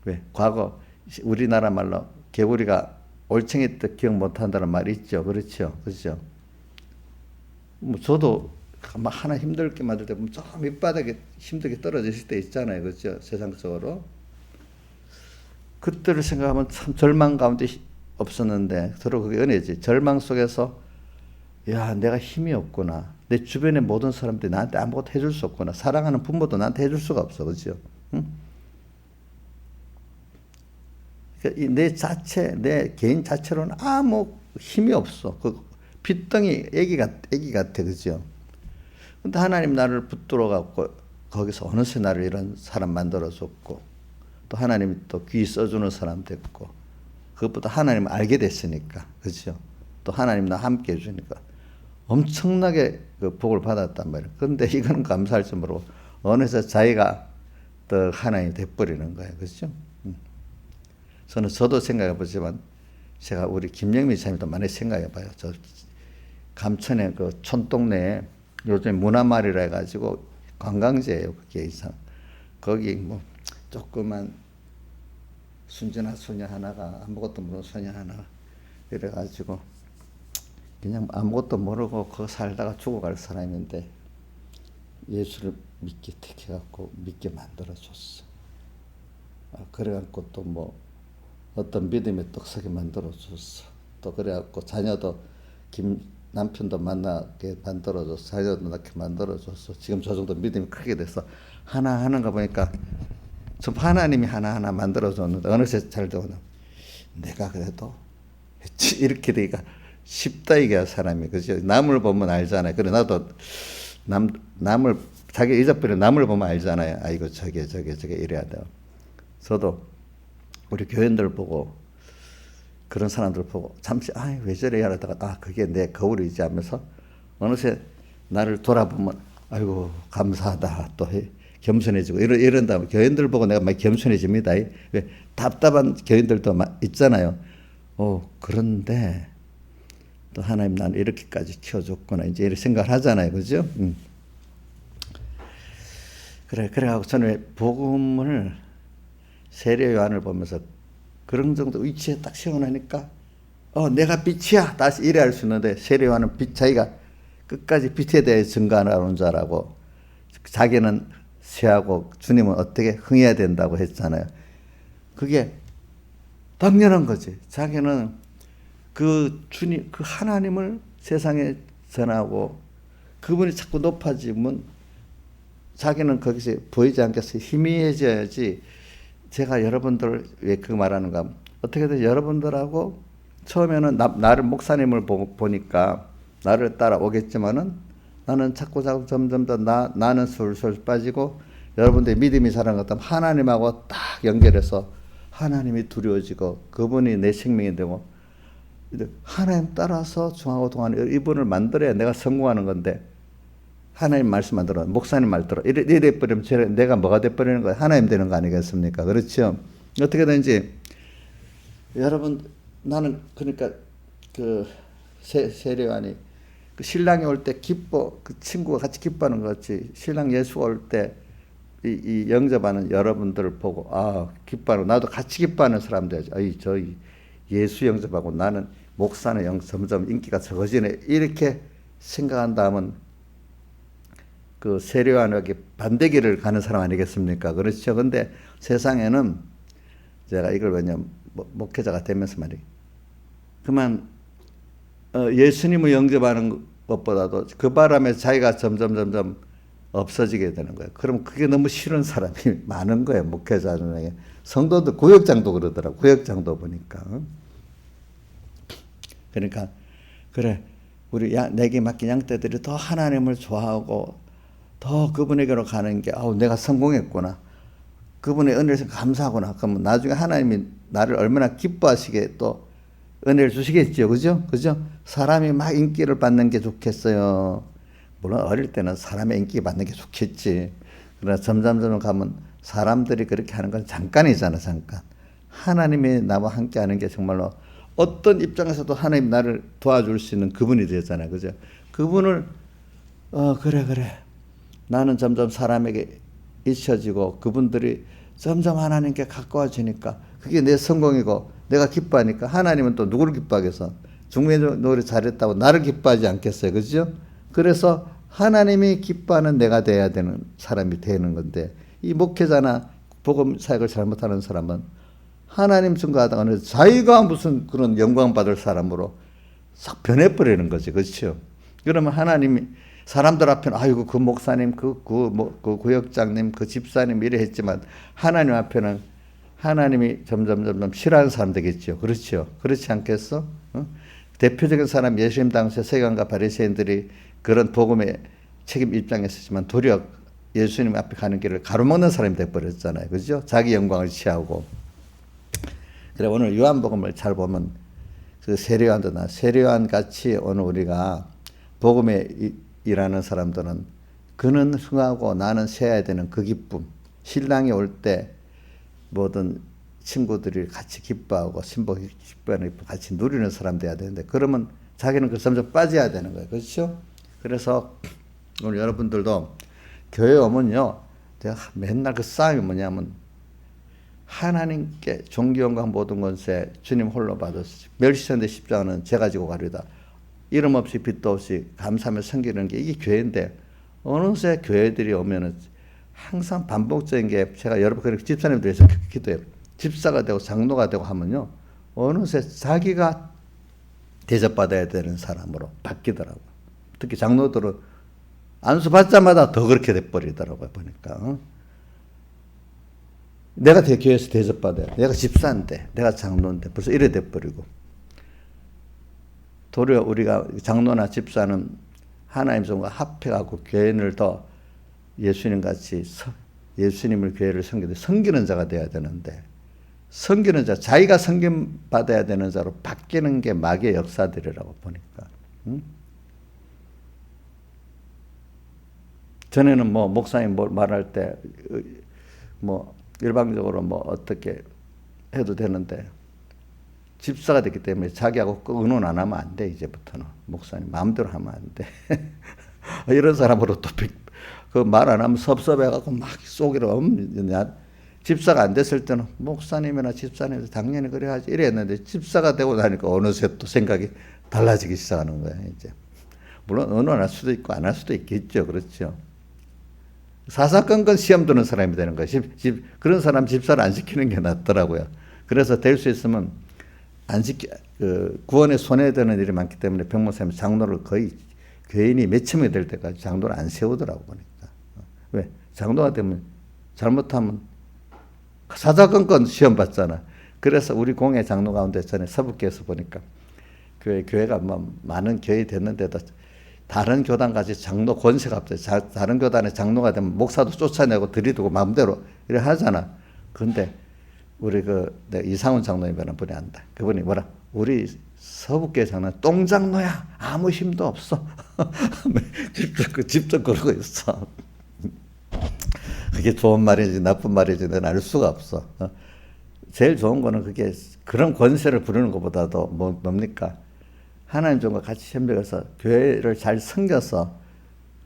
[SPEAKER 1] 왜? 과거 우리나라 말로 개구리가 올챙이 때 기억 못한다는 말이 있죠. 그렇죠. 그렇죠. 뭐 저도 막 하나 힘들게 만들 때 보면 저 밑바닥에 힘들게 떨어졌을 때 있잖아요. 그렇죠. 세상적으로. 그때를 생각하면 참 절망 가운데 없었는데 서로 그게 은혜지. 절망 속에서 야 내가 힘이 없구나. 내 주변의 모든 사람들이 나한테 아무것도 해줄 수 없구나. 사랑하는 부모도 나한테 해줄 수가 없어. 그렇죠. 응? 내 자체, 내 개인 자체로는 아무 힘이 없어. 그 핏덩이 애기 같아, 그죠? 근데 하나님 나를 붙들어 갖고 거기서 어느새 나를 이런 사람 만들어줬고 또 하나님이 또 귀 써주는 사람 됐고 그것보다 하나님을 알게 됐으니까, 그죠? 또 하나님 나 함께 해주니까 엄청나게 그 복을 받았단 말이에요. 근데 이거는 감사할 줄 모르고 어느새 자기가 또 하나님이 돼버리는 거예요, 그죠? 저도 생각해 보지만 제가 우리 김영미 사님도 많이 생각해 봐요. 저 감천의 그 촌동네에 요즘 문화마을이라 해가지고 관광지예요. 그게 이상 거기 뭐 조그만 순진한 소녀 하나가 아무것도 모르는 소녀 하나 이래가지고 그냥 아무것도 모르고 그 살다가 죽어갈 사람인데 예수를 믿게 택해갖고 믿게 만들어줬어. 그래갖고 또 뭐 어떤 믿음의 떡석이 만들어줬어. 또 그래갖고 자녀도 남편도 만나게 만들어줬어. 자녀도 낳게 만들어줬어. 지금 저 정도 믿음이 크게 돼서 하나 하는 거 보니까 좀 하나님이 하나하나 만들어줬는데 어느새 잘 되고 내가 그래도 했지. 이렇게 되니까 쉽다 이게 사람이. 그죠? 남을 보면 알잖아요. 그래 나도 남을 자기 잊어버린 남을 보면 알잖아요. 아이고 저게 이래야 돼요. 저도 우리 교인들 보고 그런 사람들 보고 잠시 왜 저래 하다가 그게 내 거울이지 하면서 어느새 나를 돌아보면 아이고 감사하다 또 겸손해지고 이런 다음에 교인들 보고 내가 막 겸손해집니다. 왜 답답한 교인들도 있잖아요. 그런데 또 하나님 나는 이렇게까지 키워줬구나 이제 이렇게 생각을 하잖아요. 그죠? 그래갖고 저는 복음을 세례 요한을 보면서 그런 정도 위치에 딱 세워놓으니까 내가 빛이야 다시 이래 할 수 있는데 세례 요한은 자기가 끝까지 빛에 대해 증거하는 자라고 자기는 쇠하고 주님은 어떻게 흥해야 된다고 했잖아요. 그게 당연한 거지. 자기는 그 주님, 그 하나님을 세상에 전하고 그분이 자꾸 높아지면 자기는 거기서 보이지 않겠어요. 희미해져야지. 제가 여러분들 왜 그 말하는가? 어떻게든 여러분들하고 처음에는 나를 목사님을 보니까 나를 따라오겠지만은 나는 자꾸 점점 더 나는 술술 빠지고 여러분들의 믿음이 자라는 것 같으면 하나님하고 딱 연결해서 하나님이 두려워지고 그분이 내 생명이 되고 하나님 따라서 중하고 동하는 이분을 만들어야 내가 성공하는 건데 하나님 말씀 안 들어 목사님 말 들어 이래 돼버리면 내가 뭐가 돼버리는 거야? 하나님 되는 거 아니겠습니까? 그렇죠? 어떻게든지 여러분 나는 그러니까 그 세례요한이 그 신랑이 올 때 기뻐 그 친구가 같이 기뻐하는 것 같이 신랑 예수가 올 때 이 영접하는 여러분들을 보고 기뻐하는 나도 같이 기뻐하는 사람 되지. 저 예수 영접하고 나는 목사는 점점 인기가 적어지네 이렇게 생각한다면 그 세례요한에게 반대길을 가는 사람 아니겠습니까? 그렇죠. 근데 세상에는 제가 이걸 왜냐면 목회자가 되면서 말이에요. 그만 예수님을 영접하는 것보다도 그 바람에 자기가 점점 없어지게 되는 거예요. 그럼 그게 너무 싫은 사람이 많은 거예요. 목회자는. 성도들 구역장도 그러더라고. 구역장도 보니까. 그러니까 그래 우리 내게 맡긴 양떼들이 더 하나님을 좋아하고 더 그분에게로 가는 게 내가 성공했구나. 그분의 은혜에서 감사하구나. 그러면 나중에 하나님이 나를 얼마나 기뻐하시게 또 은혜를 주시겠죠. 그죠? 사람이 막 인기를 받는 게 좋겠어요. 물론 어릴 때는 사람의 인기 받는 게 좋겠지. 그러나 점점 가면 사람들이 그렇게 하는 건 잠깐이잖아. 잠깐. 하나님이 나와 함께 하는 게 정말로 어떤 입장에서도 하나님 나를 도와줄 수 있는 그분이 되잖아요. 그죠? 그분을 그래. 나는 점점 사람에게 잊혀지고 그분들이 점점 하나님께 가까워지니까 그게 내 성공이고 내가 기뻐하니까 하나님은 또 누구를 기뻐하겠어? 중매 노래 잘했다고 나를 기뻐하지 않겠어요? 그죠? 그래서 하나님이 기뻐하는 내가 돼야 되는 사람이 되는 건데 이 목회자나 복음 사역을 잘못하는 사람은 하나님 증거하다가 자기가 무슨 그런 영광 받을 사람으로 싹 변해버리는 거지. 그렇죠? 그러면 하나님이 사람들 앞에는 아이고 그 목사님 그 구역장님 그 집사님 이래 했지만 하나님 앞에는 하나님이 점점 싫어하는 사람 되겠죠. 그렇죠? 그렇지 않겠어? 대표적인 사람 예수님 당시에 세관과 바리새인들이 그런 복음의 책임 입장에 있었지만 도리어 예수님 앞에 가는 길을 가로막는 사람이 돼버렸잖아요. 그죠? 자기 영광을 취하고. 그래 오늘 요한복음을 잘 보면 그 세례요한도 세례요한 같이 오늘 우리가 복음에 일하는 사람들은 그는 흥하고 나는 쇠야 되는 그 기쁨. 신랑이 올 때 모든 친구들이 같이 기뻐하고 신복이 기뻐하는 기쁨 같이 누리는 사람 돼야 되는데 그러면 자기는 그 점점 빠져야 되는 거예요. 그렇죠? 그래서 오늘 여러분들도 교회 오면요. 제가 맨날 그 싸움이 뭐냐면 하나님께 존귀 영광 모든 것에 주님 홀로 받으시 멸시전대 십자가는 제가 지고 가리다. 이름 없이 빛도 없이 감사하며 섬기는 게 이게 교회인데 어느새 교회들이 오면은 항상 반복적인 게 제가 여러분 그렇게 집사님들 위해서 기도해요. 집사가 되고 장로가 되고 하면요. 어느새 자기가 대접받아야 되는 사람으로 바뀌더라고요. 특히 장로들은 안수 받자마자 더 그렇게 돼버리더라고요. 보니까. 내가 교회에서 대접받아야 돼. 내가 집사인데 내가 장로인데 벌써 이래 돼버리고. 도리어 우리가 장로나 집사는 하나님 성과 합해가고 교인을 더 예수님 같이 예수님을 교회를 섬기는 자가 돼야 되는데 섬기는 자, 자기가 섬김 받아야 되는 자로 바뀌는 게 마귀의 역사들이라고 보니까. 응? 전에는 뭐 목사님 뭐 말할 때 뭐 일방적으로 뭐 어떻게 해도 되는데 집사가 됐기 때문에 자기하고 의논 안 하면 안 돼. 이제부터는 목사님 마음대로 하면 안 돼. 이런 사람으로 또 그 말 안 하면 섭섭해갖고 막 속이러 집사가 안 됐을 때는 목사님이나 집사님이 당연히 그래야지 이랬는데 집사가 되고 나니까 어느새 또 생각이 달라지기 시작하는 거야. 이제 물론 의논할 수도 있고 안 할 수도 있겠죠. 그렇죠. 사사건건 시험 드는 사람이 되는 거예요. 그런 사람 집사를 안 시키는 게 낫더라고요. 그래서 될 수 있으면 안 시키, 구원에 손해되는 일이 많기 때문에 병목사님 장로를 거의 교인이 몇 첨이 될 때까지 장로를 안 세우더라고 보니까. 왜? 장로가 되면 잘못하면 사사건건 시험 받잖아. 그래서 우리 공회 장로 가운데 전에 서북교에서 보니까 교회가 뭐 많은 교회 됐는데도 다른 교단까지 장로 권세가 없어요. 다른 교단의 장로가 되면 목사도 쫓아내고 들이두고 마음대로 이래 하잖아. 그런데 우리 이상훈 장로님이라는 분이 안다. 그분이 뭐라? 우리 서북교회 장로는 똥장로야. 아무 힘도 없어. 직접 그러고 있어. 그게 좋은 말인지 나쁜 말인지 는 알 수가 없어. 제일 좋은 거는 그게 그런 권세를 부르는 것보다도 뭡니까? 하나님 종과 같이 협력해서 교회를 잘 섬겨서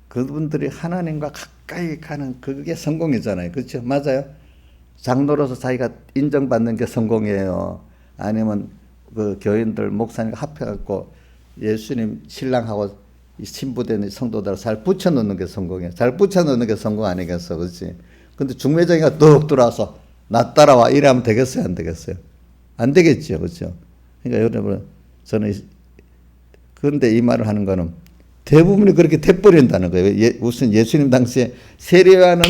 [SPEAKER 1] 그분들이 하나님과 가까이 가는 그게 성공이잖아요. 그렇죠? 맞아요? 장로로서 자기가 인정받는 게 성공이에요. 아니면 그 교인들 목사님과 합해갖고 예수님 신랑하고 신부된 성도들 잘 붙여놓는 게 성공이에요. 잘 붙여놓는 게 성공 아니겠어, 그렇지? 근데 중매쟁이가 뚝 들어와서 나 따라와 이러면 되겠어요, 안 되겠어요? 안 되겠죠, 그렇죠? 그러니까 여러분 저는 그런데 이 말을 하는 거는 대부분이 그렇게 돼버린다는 거예요. 무슨 예수님 당시에 세례요한은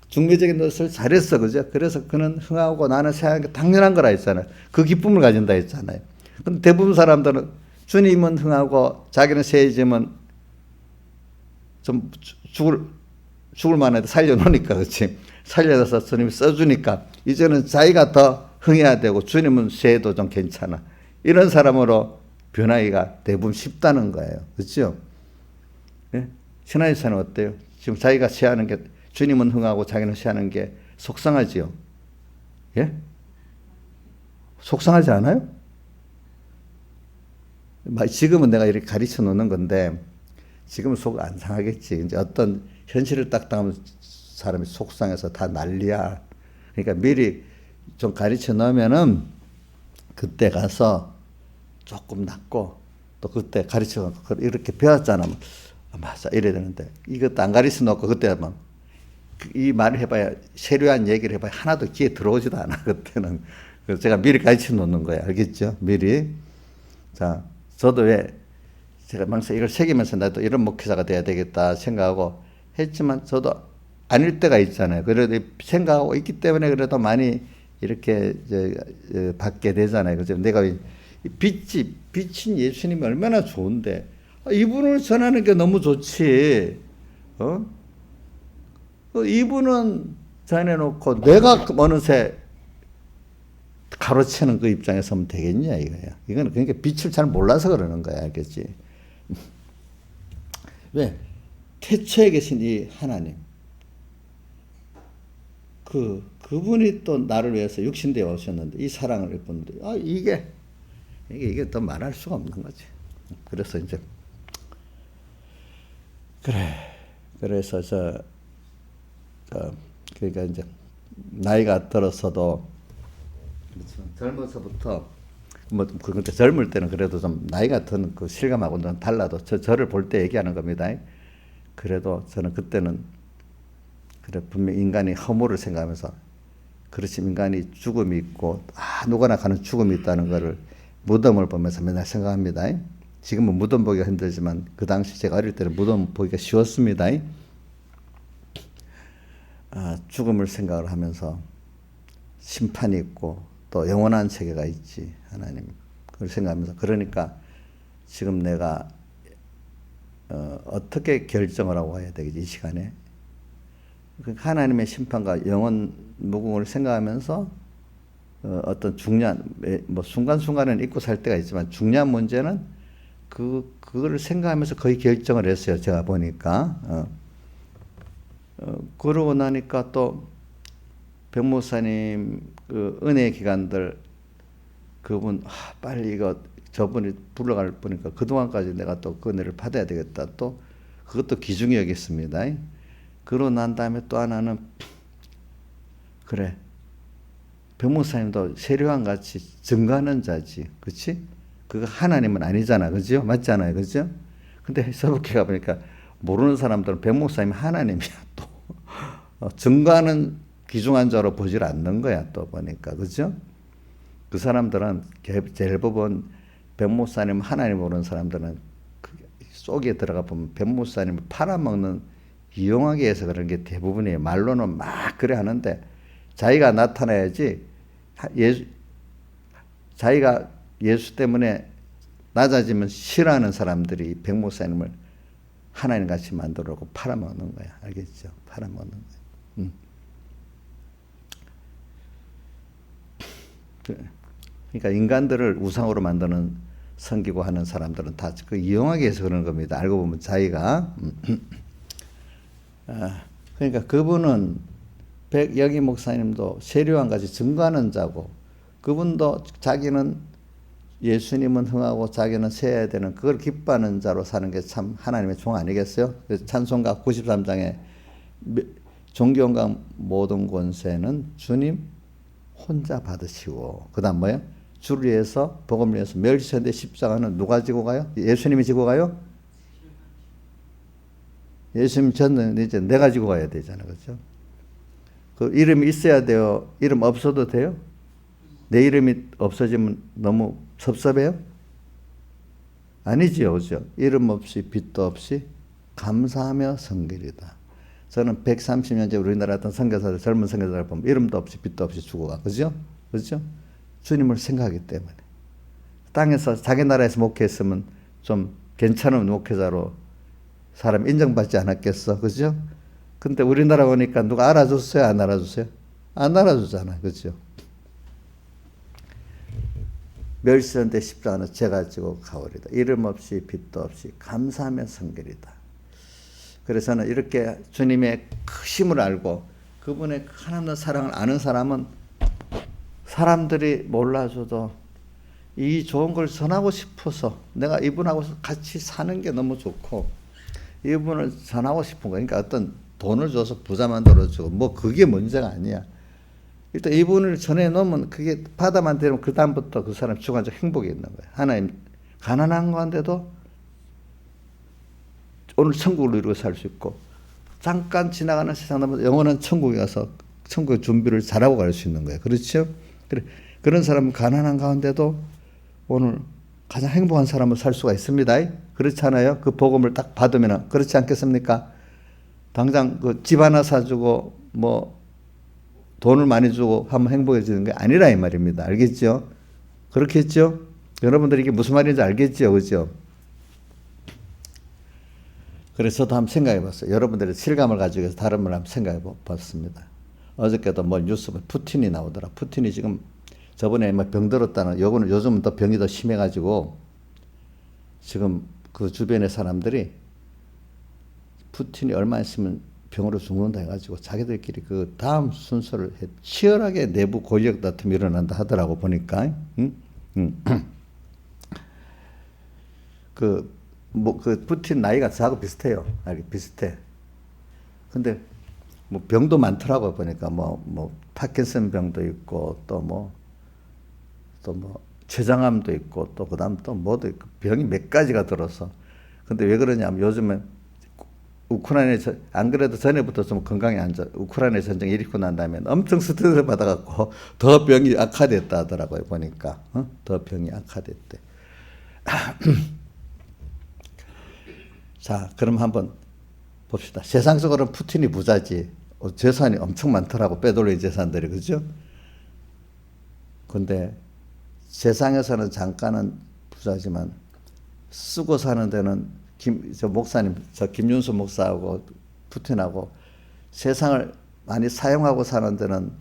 [SPEAKER 1] 중매적인 것을 잘했어, 그죠? 그래서 그는 흥하고 나는 세하는 게 당연한 거라 했잖아요. 그 기쁨을 가진다 했잖아요. 근데 대부분 사람들은 주님은 흥하고 자기는 세해지면 좀 죽을 만해도 살려놓으니까, 그렇지? 살려서 주님이 써주니까 이제는 자기가 더 흥해야 되고 주님은 세해도 좀 괜찮아. 이런 사람으로 변하기가 대부분 쉽다는 거예요. 그렇죠? 예? 신앙에서는 어때요? 지금 자기가 세하는 게 주님은 흥하고 자기는 세하는 게 속상하지요? 예? 속상하지 않아요? 지금은 내가 이렇게 가르쳐 놓는 건데 지금은 속 안 상하겠지. 이제 어떤 현실을 딱 당하면 사람이 속상해서 다 난리야. 그러니까 미리 좀 가르쳐 놓으면은 그때 가서 조금 낫고 또 그때 가르쳐 이렇게 배웠잖아. 맞아 이래야 되는데 이것도 안 가르쳐 놓고 그때 막 이 말을 해봐야 세류한 얘기를 해봐야 하나도 귀에 들어오지도 않아. 그때는 그래서 제가 미리 가르쳐 놓는 거야. 알겠죠? 미리. 자, 저도 왜 제가 항상 이걸 새기면서 나도 이런 목회자가 돼야 되겠다 생각하고 했지만 저도 아닐 때가 있잖아요. 그래도 생각하고 있기 때문에 그래도 많이 이렇게 받게 되잖아요. 그죠? 내가 빛인 예수님이 얼마나 좋은데 이분을 전하는 게 너무 좋지. 이분은 전해놓고 내가 어느새 가로채는 그 입장에 서면 되겠냐 이거야. 이거는 그러니까 빛을 잘 몰라서 그러는 거야. 알겠지? 왜? 태초에 계신 이 하나님. 그분이 또 나를 위해서 육신되어 오셨는데 이 사랑을 입었는데 이게 더 말할 수가 없는 거지. 그래서 이제 그래서 그러니까 이제 나이가 들어서도 젊어서부터 그때 젊을 때는 그래도 좀 나이가 든 그 실감하고는 달라도 저를 볼 때 얘기하는 겁니다. 그래도 저는 그때는 그래 분명 인간이 허물을 생각하면서 그렇지 인간이 죽음이 있고 누구나 가는 죽음이 있다는 거를 무덤을 보면서 맨날 생각합니다. 지금은 무덤 보기가 힘들지만 그 당시 제가 어릴 때는 무덤 보기가 쉬웠습니다. 죽음을 생각을 하면서 심판이 있고 또 영원한 세계가 있지 하나님 그걸 생각하면서 그러니까 지금 내가 어떻게 결정을 하고 와야 되겠지 이 시간에 하나님의 심판과 영원 무궁을 생각하면서 어떤 중요한 뭐 순간순간은 잊고 살 때가 있지만 중요한 문제는 그거를 생각하면서 거의 결정을 했어요. 제가 보니까 그러고 나니까 또 백목사님 그 은혜 기간들 그분 빨리 이거 저분이 불러갈 보니까 그동안까지 내가 또 그 은혜를 받아야 되겠다. 또 그것도 귀중히 여겼습니다. 그러고 난 다음에 또 하나는 그래 백목사님도 세례요한 같이 증거하는 자지, 그렇지? 그거 하나님은 아니잖아, 그죠? 맞잖아요, 그죠? 근데 서북해 가 보니까 모르는 사람들은 백목사님이 하나님이야 또 증거하는 귀중한 자로 보질 않는 거야 또 보니까, 그죠? 그 사람들은 대부분 백목사님 하나님 모르는 사람들은 그 속에 들어가 보면 백목사님을 팔아먹는 이용하기 위해서 그런 게 대부분이에요. 말로는 막 그래 하는데 자기가 나타나야지 자기가 예수 때문에 낮아지면 싫어하는 사람들이 백목사님을 하나님같이 만들어놓고 팔아먹는 거야. 알겠죠? 팔아먹는 거야. 그러니까 인간들을 우상으로 만드는 섬기고 하는 사람들은 다 그 이용하기 위해서 그런 겁니다. 알고 보면 자기가 그러니까 그분은 여기 목사님도 세례요한 같이 증거하는 자고 그분도 자기는 예수님은 흥하고 자기는 세야 되는 그걸 기뻐하는 자로 사는 게 참 하나님의 종 아니겠어요? 찬송가 93장에 존귀영광 모든 권세는 주님 혼자 받으시고 그 다음 뭐예요? 주를 위해서 복음을 위해서 멸시되는데 십자가는 누가 지고 가요? 예수님이 지고 가요? 예수님 졌는데 이제 내가 지고 가야 되잖아, 그렇죠? 그 이름이 있어야 돼요? 이름 없어도 돼요? 내 이름이 없어지면 너무 섭섭해요? 아니지요, 그죠? 이름 없이 빛도 없이 감사하며 성결이다. 저는 130년째 우리나라 어떤 선교사들, 젊은 선교사들 보면 이름도 없이 빛도 없이 죽어가, 그죠? 그죠? 주님을 생각하기 때문에. 땅에서 자기 나라에서 목회했으면 좀 괜찮은 목회자로 사람 인정받지 않았겠어, 그죠? 근데 우리나라 오니까 누가 알아줬어요, 안 알아줬어요? 안 알아주잖아, 그죠? 멸시한데 십자가는 제가 지고 가오리다. 이름 없이 빛도 없이 감사하며 성결이다. 그래서는 이렇게 주님의 크심을 알고 그분의 하나님의 사랑을 아는 사람은 사람들이 몰라줘도 이 좋은 걸 전하고 싶어서 내가 이분하고 같이 사는 게 너무 좋고 이분을 전하고 싶은 거야. 그러니까 어떤 돈을 줘서 부자 만들어주고 뭐 그게 문제가 아니야. 일단 이분을 전해놓으면 그게 받아만 되면 그 다음부터 그 사람 주관적 행복이 있는 거야. 하나님 가난한 가운데도 오늘 천국을 누리고 살 수 있고 잠깐 지나가는 세상 넘어서 영원한 천국에 가서 천국의 준비를 잘하고 갈 수 있는 거예요. 그렇죠? 그래, 그런 사람은 가난한 가운데도 오늘 가장 행복한 사람으로 살 수가 있습니다. 그렇지 않아요? 그 복음을 딱 받으면 그렇지 않겠습니까? 당장 그 집 하나 사주고 뭐 돈을 많이 주고 하면 행복해지는 게 아니라 이 말입니다. 알겠죠? 그렇겠죠? 여러분들이 이게 무슨 말인지 알겠죠? 그죠? 그래서 저도 한번 생각해 봤어요. 여러분들의 실감을 가지고 해서 다른 걸 한번 생각해 봤습니다. 어저께도 뭐 뉴스 푸틴이 나오더라. 푸틴이 지금 저번에 뭐 병들었다는, 요즘은 또 병이 더 심해가지고 지금 그 주변의 사람들이 푸틴이 얼마 있으면 병으로 죽는다 해가지고 자기들끼리 그 다음 순서를 치열하게 내부 권력 다툼이 일어난다 하더라고 보니까. 그 푸틴 나이가 저하고 비슷해요. 비슷해. 근데 뭐 병도 많더라고 보니까 뭐 파킨슨 병도 있고 또 뭐 췌장암도 있고 또 그다음 또 뭐도 있고 병이 몇 가지가 들어서. 근데 왜 그러냐면 요즘에 우크라이나에 안 그래도 전에부터 좀 건강이 안 좋아. 우크라이나 전쟁 일으키고 난 다음에 엄청 스트레스 받아갖고 더 병이 악화됐다 하더라고요 보니까. 더 병이 악화됐대. 자, 그럼 한번 봅시다. 세상적으로는 푸틴이 부자지. 재산이 엄청 많더라고, 빼돌린 재산들이, 그죠? 근데 세상에서는 잠깐은 부자지만 쓰고 사는 데는 저 목사님, 저 김윤수 목사하고 푸틴하고 세상을 많이 사용하고 사는 데는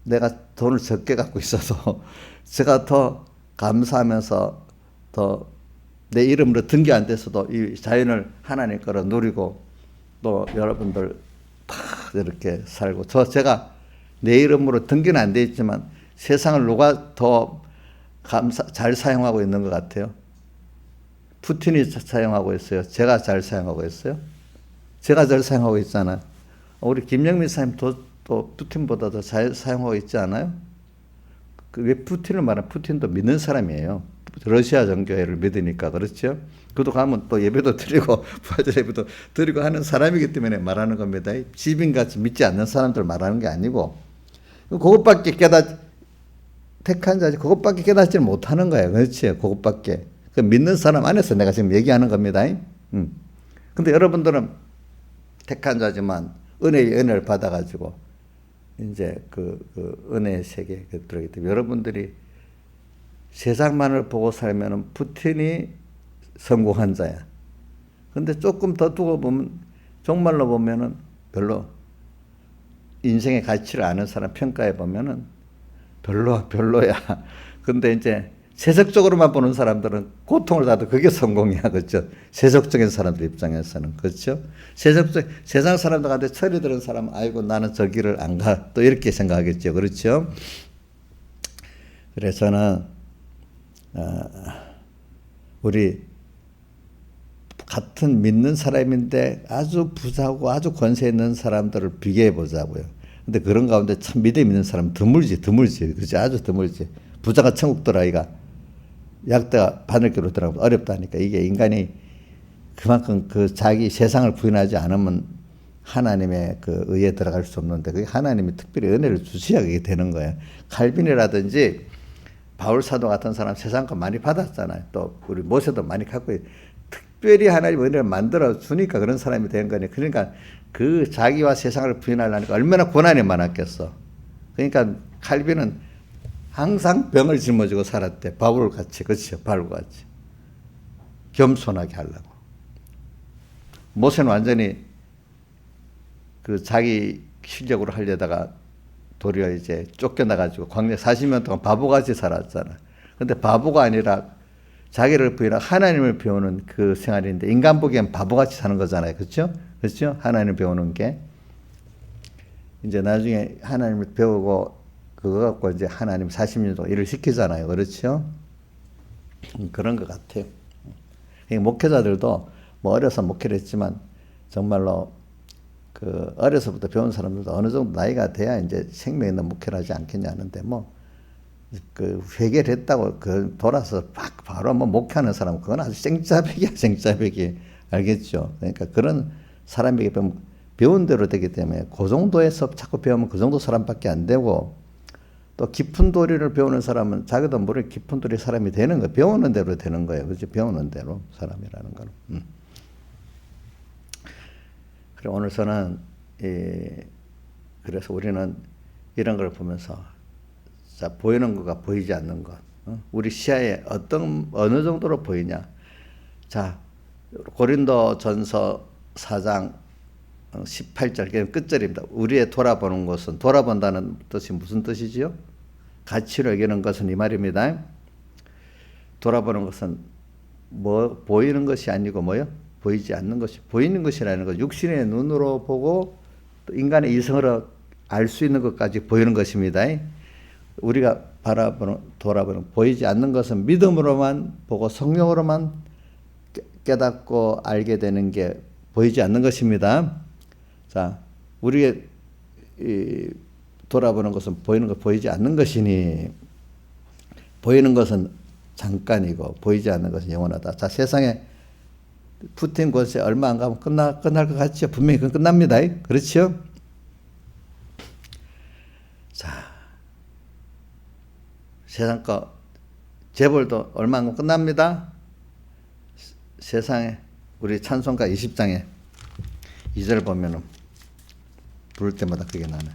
[SPEAKER 1] 내가 돈을 적게 갖고 있어서 제가 더 감사하면서 더 내 이름으로 등기 안 돼서도 이 자연을 하나님 거로 누리고 또 여러분들 다 이렇게 살고 제가 내 이름으로 등기는 안 돼 있지만 세상을 누가 더 잘 사용하고 있는 것 같아요? 푸틴이 사용하고 있어요? 제가 잘 사용하고 있어요? 제가 잘 사용하고 있잖아요. 우리 김영민 사님도 또 푸틴보다 더 잘 사용하고 있지 않아요? 왜 푸틴을 말하면 푸틴도 믿는 사람이에요. 러시아 정교회를 믿으니까 그렇죠. 그도 가면 또 예배도 드리고 부활절 예배도 드리고 하는 사람이기 때문에 말하는 겁니다. 지빈같이 믿지 않는 사람들 말하는 게 아니고 그것밖에 택한 자지 그것밖에 깨닫지 못하는 거예요. 그렇지. 그것밖에. 그 믿는 사람 안에서 내가 지금 얘기하는 겁니다. 근데 여러분들은 택한 자지만 은혜의 은혜를 받아가지고 이제 그 은혜의 세계에 들어가기 때문에 여러분들이 세상만을 보고 살면은 푸틴이 성공한 자야. 근데 조금 더 두고 보면 정말로 보면은 별로 인생의 가치를 아는 사람 평가해 보면은 별로야. 근데 이제 세속적으로만 보는 사람들은 고통을 받아도 그게 성공이야. 그렇죠? 세속적인 사람들 입장에서는. 그렇죠? 세상 사람들한테 철이 드는 사람은 아이고 나는 저 길을 안 가. 또 이렇게 생각하겠죠. 그렇죠? 그래서는 우리 같은 믿는 사람인데 아주 부자고 아주 권세 있는 사람들을 비교해 보자고요. 근데 그런 가운데 참 믿음 있는 사람 드물지. 그렇지? 아주 드물지. 부자가 천국 들어가기가 약대가 바늘기로 들어가면 어렵다니까. 이게 인간이 그만큼 그 자기 세상을 부인하지 않으면 하나님의 그 의에 들어갈 수 없는데 그게 하나님이 특별히 은혜를 주셔야 그게 되는 거예요. 칼빈이라든지 바울 사도 같은 사람 세상과 많이 받았잖아요. 또 우리 모세도 많이 갖고 특별히 하나님 은혜를 만들어 주니까 그런 사람이 된 거니. 그러니까 그 자기와 세상을 부인하려니까 얼마나 고난이 많았겠어. 그러니까 칼빈은 항상 병을 짊어지고 살았대. 바울같이. 그렇죠. 바울같이. 겸손하게 하려고. 모세는 완전히 그 자기 실력으로 하려다가 도리어 이제 쫓겨나가지고 광야 40년 동안 바보같이 살았잖아. 근데 바보가 아니라 자기를 부인하고 하나님을 배우는 그 생활인데 인간 보기엔 바보같이 사는 거잖아요. 그렇죠? 그렇죠? 하나님을 배우는 게. 이제 나중에 하나님을 배우고 그거 갖고 이제 하나님 40년 동안 일을 시키잖아요. 그렇죠? 그런 것 같아요. 목회자들도 뭐 어려서 목회를 했지만 정말로 그 어려서부터 배운 사람들도 어느 정도 나이가 돼야 이제 생명 있는 목회를 하지 않겠냐 하는데 뭐 그 회개를 했다고 그 돌아서 바로 뭐 목회하는 사람은 그건 아주 생짜배기야. 알겠죠? 그러니까 그런 사람에게 배운 대로 되기 때문에 그 정도에서 자꾸 배우면 그 정도 사람밖에 안 되고 또 깊은 도리를 배우는 사람은 자기도 모르게 깊은 도리 사람이 되는 거예요. 배우는 대로 되는 거예요. 그렇죠? 배우는 대로 사람이라는 거는. 그래 오늘 저는 그래서 우리는 이런 걸 보면서 자 보이는 것과 보이지 않는 것, 우리 시야에 어느 정도로 보이냐. 자 고린도전서 4장 18절 끝절입니다. 우리의 돌아보는 것은 돌아본다는 뜻이 무슨 뜻이지요? 가치로 여기는 것은 이 말입니다. 돌아보는 것은 뭐 보이는 것이 아니고 뭐요? 보이지 않는 것이 보이는 것이라는 것. 육신의 눈으로 보고 또 인간의 이성으로 알 수 있는 것까지 보이는 것입니다. 우리가 돌아보는 보이지 않는 것은 믿음으로만 보고 성령으로만 깨닫고 알게 되는 게 보이지 않는 것입니다. 자, 우리의 돌아보는 것은 보이는 것 보이지 않는 것이니 보이는 것은 잠깐이고 보이지 않는 것은 영원하다. 자, 세상에 푸틴 권세 얼마 안 가면 끝날 것 같죠? 분명히 그건 끝납니다. 그렇죠? 자, 세상 거 재벌도 얼마 안 가면 끝납니다. 세상에 우리 찬송가 20장에 2절 보면은 부를 때마다 그게 나네.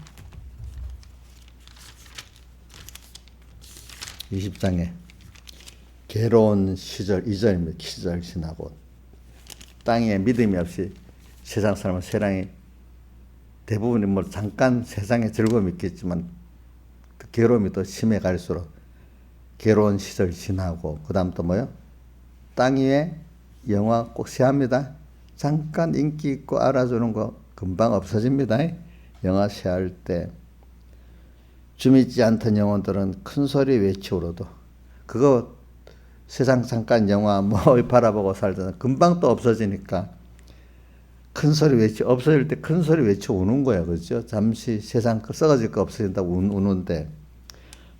[SPEAKER 1] 20장에 괴로운 시절 2절입니다. 시절 지나고 땅에 믿음이 없이 세상 사람은 세상이 대부분이 뭐 잠깐 세상에 즐거움이 있겠지만 그 괴로움이 더 심해 갈수록 괴로운 시절 지나고 그다음 또 뭐요? 땅 위에 영화 꼭 쉐합니다. 잠깐 인기 있고 알아주는 거 금방 없어집니다. 영화 쉐할 때 주믿지 않던 영혼들은 큰 소리 외치오로도 그거 세상 잠깐 영화 뭐 바라보고 살던 금방 또 없어지니까 큰 소리 외치 없어질 때 큰 소리 외쳐 우는 거야, 그렇죠? 잠시 세상 썩어질 거 없어진다고 우는데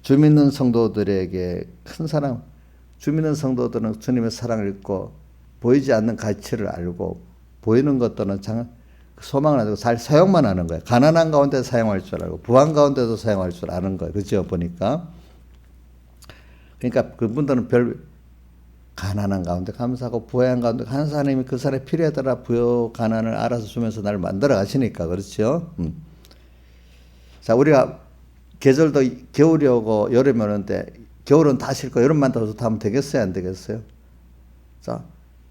[SPEAKER 1] 주 믿는 성도들에게 큰 사랑, 주 믿는 성도들은 주님의 사랑을 읽고 보이지 않는 가치를 알고 보이는 것들은 소망을 가지고 잘 사용만 하는 거예요. 가난한 가운데 사용할 줄 알고 부한 가운데도 사용할 줄 아는 거예요. 그렇죠? 보니까. 그러니까 그분들은 가난한 가운데 감사하고 부한 가운데 하나님이 그 사람의 필요에 따라 부여 가난을 알아서 주면서 나를 만들어 가시니까 그렇죠. 자, 우리가 계절도 겨울이 오고 여름이 오는데 겨울은 다 싫고 여름만 더 좋다 하면 되겠어요, 안 되겠어요? 자,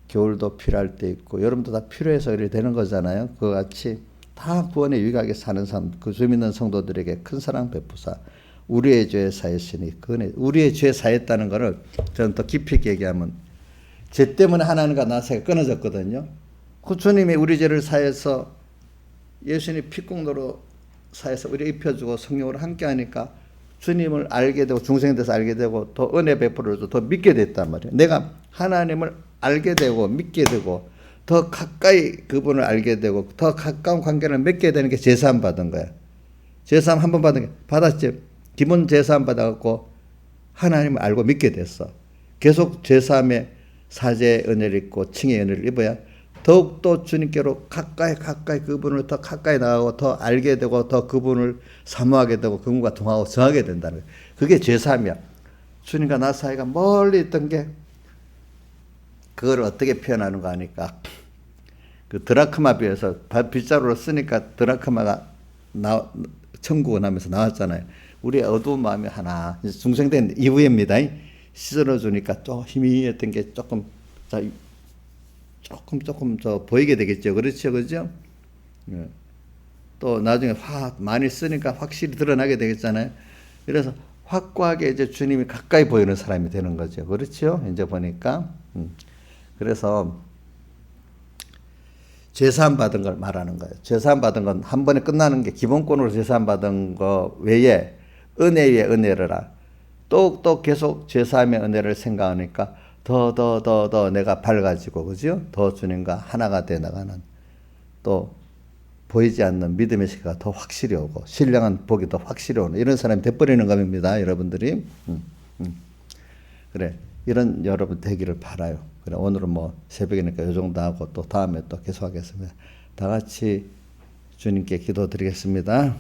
[SPEAKER 1] 겨울도 필요할 때 있고 여름도 다 필요해서 이렇게 되는 거잖아요. 그와 같이 다 구원에 유익하게 사는 삶, 그 주 믿는 성도들에게 큰 사랑 베푸사 우리의 죄 사했으니 그 은혜, 우리의 죄 사했다는 것을 저는 더 깊이 있게 얘기하면 죄 때문에 하나님과 나 사이가 끊어졌거든요. 그 주님이 우리 죄를 사해서 예수님이 피공로로 사해서 우리 입혀주고 성령으로 함께하니까 주님을 알게 되고 중생에 대해서 알게 되고 더 은혜 베풀어도 더 믿게 됐단 말이에요. 내가 하나님을 알게 되고 믿게 되고 더 가까이 그분을 알게 되고 더 가까운 관계를 맺게 되는 게 제사함 받은 거야. 제사함 한 번 받은 게 받았지. 기본 제사함 받아갖고 하나님을 알고 믿게 됐어. 계속 제사함의 사제의 은혜를 입고 칭의 은혜를 입어야 더욱더 주님께로 가까이 그분을 더 가까이 나가고 더 알게 되고 더 그분을 사모하게 되고 그분과 동하고 정하게 된다는 거예요. 그게 제사함이야. 주님과 나 사이가 멀리 있던 게 그걸 어떻게 표현하는 거 아니까 그 드라크마 비에서 빗자루로 쓰니까 드라크마가 천국을 하면서 나왔잖아요. 우리의 어두운 마음이 하나 중생된 이후입니다. 씻어주니까 좀 힘이 했던 게 조금 더 보이게 되겠죠. 그렇죠, 그죠? 또 나중에 많이 쓰니까 확실히 드러나게 되겠잖아요. 그래서 확고하게 이제 주님이 가까이 보이는 사람이 되는 거죠. 그렇죠? 이제 보니까. 그래서 제사함 받은 걸 말하는 거예요. 제사함 받은 건 한 번에 끝나는 게 기본권으로 제사함 받은 거 외에 은혜 위에 은혜를 또 계속 제사함의 은혜를 생각하니까 더 내가 밝아지고 그죠? 더 주님과 하나가 돼 나가는 또 보이지 않는 믿음의 시기가 더 확실히 오고 신령한 복이 더 확실히 오는 이런 사람이 돼버리는 겁니다. 여러분들이. 그래 이런 여러분 되기를 바라요. 그래 오늘은 뭐 새벽이니까 이 정도 하고 또 다음에 또 계속하겠습니다. 다 같이 주님께 기도드리겠습니다.